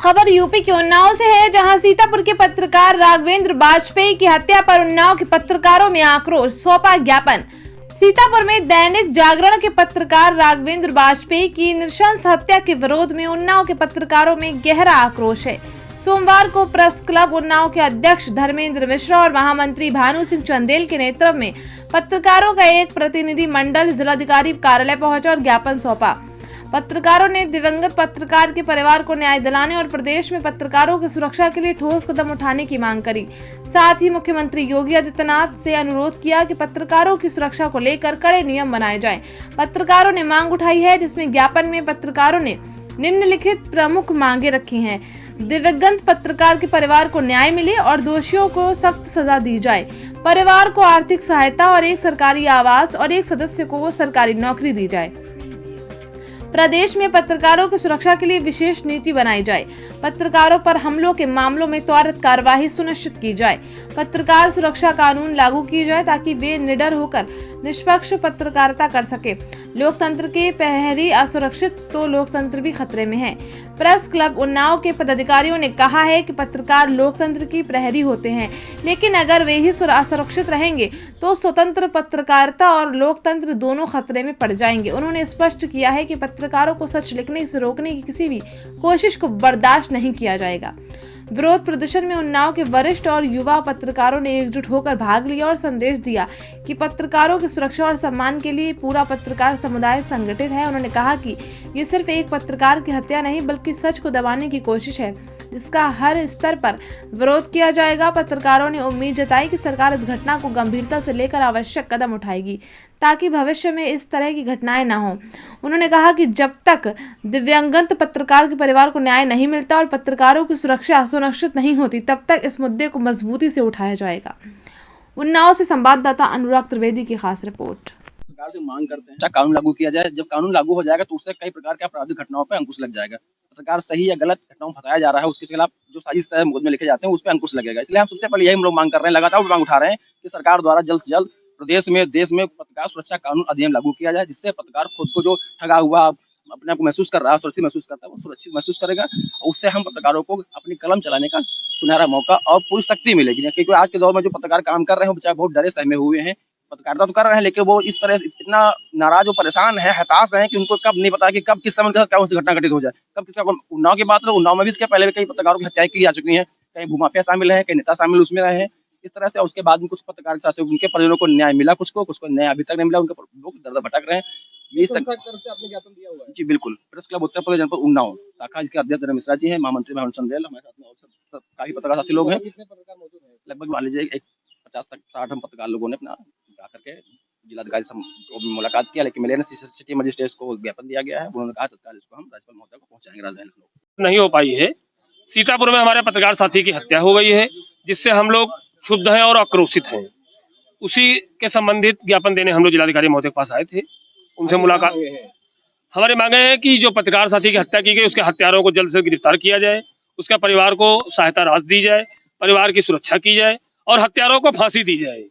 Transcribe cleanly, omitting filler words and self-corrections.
खबर यूपी के उन्नाव से है, जहां सीतापुर के पत्रकार राघवेंद्र वाजपेयी की हत्या पर उन्नाव के पत्रकारों में आक्रोश, सौंपा ज्ञापन। सीतापुर में दैनिक जागरण के पत्रकार राघवेंद्र वाजपेयी की नृशंस हत्या के विरोध में उन्नाव के पत्रकारों में गहरा आक्रोश है। सोमवार को प्रेस क्लब उन्नाव के अध्यक्ष धर्मेंद्र मिश्रा और महामंत्री भानु सिंह चंदेल के नेतृत्व में पत्रकारों का एक प्रतिनिधि मंडल जिलाधिकारी कार्यालय पहुंचा और ज्ञापन सौंपा। पत्रकारों ने दिवंगत पत्रकार के परिवार को न्याय दिलाने और प्रदेश में पत्रकारों की सुरक्षा के लिए ठोस कदम उठाने की मांग करी। साथ ही मुख्यमंत्री योगी आदित्यनाथ से अनुरोध किया कि पत्रकारों की सुरक्षा को लेकर कड़े नियम बनाए जाएं। पत्रकारों ने मांग उठाई है, जिसमें ज्ञापन में पत्रकारों ने निम्नलिखित प्रमुख मांगे रखी हैं। दिवंगत पत्रकार के परिवार को न्याय मिले और दोषियों को सख्त सजा दी जाए। परिवार को आर्थिक सहायता और एक सरकारी आवास और एक सदस्य को सरकारी नौकरी दी जाए। प्रदेश में पत्रकारों की सुरक्षा के लिए विशेष नीति बनाई जाए। पत्रकारों पर हमलों के मामलों में त्वरित कार्यवाही सुनिश्चित की जाए। पत्रकार सुरक्षा कानून लागू की जाए ताकि वे निडर होकर निष्पक्ष पत्रकारिता कर सके। लोकतंत्र के प्रहरी असुरक्षित तो लोकतंत्र भी खतरे में है। प्रेस क्लब उन्नाव के पदाधिकारियों ने कहा है कि पत्रकार लोकतंत्र की प्रहरी होते हैं, लेकिन अगर वे ही असुरक्षित रहेंगे तो स्वतंत्र पत्रकारिता और लोकतंत्र दोनों खतरे में पड़ जाएंगे। उन्होंने स्पष्ट किया है कि पत्रकारों को सच लिखने से रोकने की किसी भी कोशिश को बर्दाश्त नहीं किया जाएगा। विरोध प्रदर्शन में उन्नाव के वरिष्ठ और युवा पत्रकारों ने एकजुट होकर भाग लिया और संदेश दिया कि पत्रकारों की सुरक्षा और सम्मान के लिए पूरा पत्रकार समुदाय संगठित है। उन्होंने कहा कि ये सिर्फ एक पत्रकार की हत्या नहीं बल्कि सच को दबाने की कोशिश है, जिसका हर स्तर पर विरोध किया जाएगा। पत्रकारों ने उम्मीद जताई कि सरकार इस घटना को गंभीरता से लेकर आवश्यक कदम उठाएगी ताकि भविष्य में इस तरह की घटनाएं न हो। उन्होंने कहा कि जब तक दिव्यांगत पत्रकार के परिवार को न्याय नहीं मिलता और पत्रकारों की सुरक्षा सुनिश्चित नहीं होती, तब तक इस मुद्दे को मजबूती से उठाया जाएगा। उन्नाव से संवाददाता अनुराग त्रिवेदी की खास रिपोर्ट। सरकार से मांग करते हैं कानून लागू किया जाए। जब कानून लागू हो जाएगा तो उससे कई प्रकार के आपराधिक घटनाओं पर अंकुश लग जाएगा। सरकार सही या गलत घटनाओं में फंसाया जा रहा है, उसके खिलाफ जो साजिश मुकदमे लिखे जाते हैं उस पर अंकुश लगेगा। इसलिए हम सबसे पहले यही हम लोग मांग कर रहे हैं, लगातार मांग उठा रहे हैं कि सरकार द्वारा जल्द से जल्द प्रदेश में देश में पत्रकार सुरक्षा कानून अधिनियम लागू किया जाए, जिससे पत्रकार खुद को जो ठगा हुआ अपने आप को महसूस कर रहा है, सुरक्षित महसूस करता है, वो सुरक्षित महसूस करेगा। उससे हम पत्रकारों को अपनी कलम चलाने का सुनहरा मौका और पूरी शक्ति मिलेगी। क्योंकि आज के दौर में जो पत्रकार काम कर रहे हैं बेचारे बहुत डरे सहमे हुए हैं। पत्रकारिता तो कर रहे हैं, लेकिन वो इस तरह इतना नाराज और परेशान है, हताश है कि उनको कब नहीं पता कि कब किस समय क्या सी घटना घटित हो जाए, कब किसका। उन्नाव की बात है, उन्नाव में भी इसके पहले कई पत्रकारों की हत्याएं की जा चुकी हैं, कई भूमाफिया शामिल है, कई नेता शामिल उसमें रहे हैं। इस तरह से उसके बाद में कुछ पत्रकार के साथ उनके परिजनों को न्याय मिला, कुछ को न्याय अभी तक नहीं मिला, उनके लोग दर्द भटक रहे हैं। ये जी बिल्कुल। प्रेस क्लब उत्तर प्रदेश जनपद उन्नाव शाखा के अध्यक्ष धर्मेंद्र मिश्रा जी हैं, महामंत्री भानु चंदेल हमारे साथ में और काफी पत्रकार साथी लोग हैं। लगभग मान लीजिए 50-60 हम पत्रकार लोगों ने अपना जाकर के जिलाधिकारी से मुलाकात किया, लेकिन मिले सिटी मजिस्ट्रेट को ज्ञापन दिया गया है। उन्होंने कहा तत्काल इसको हम राज्यपाल महोदय को पहुंचाएंगे। राजधानी नहीं हो पाई है। सीतापुर में हमारे पत्रकार साथी की हत्या हो गई है, जिससे हम लोग क्षुब्ध हैं और आक्रोशित हैं। उसी के संबंधित ज्ञापन देने हम लोग जिलाधिकारी महोदय के पास आए थे, उनसे मुलाकात। हमारी मांगे हैं कि जो पत्रकार साथी की हत्या की गई उसके हत्यारों को जल्द से गिरफ्तार किया जाए, उसके परिवार को सहायता राशि दी जाए, परिवार की सुरक्षा की जाए और हत्यारों को फांसी दी जाए।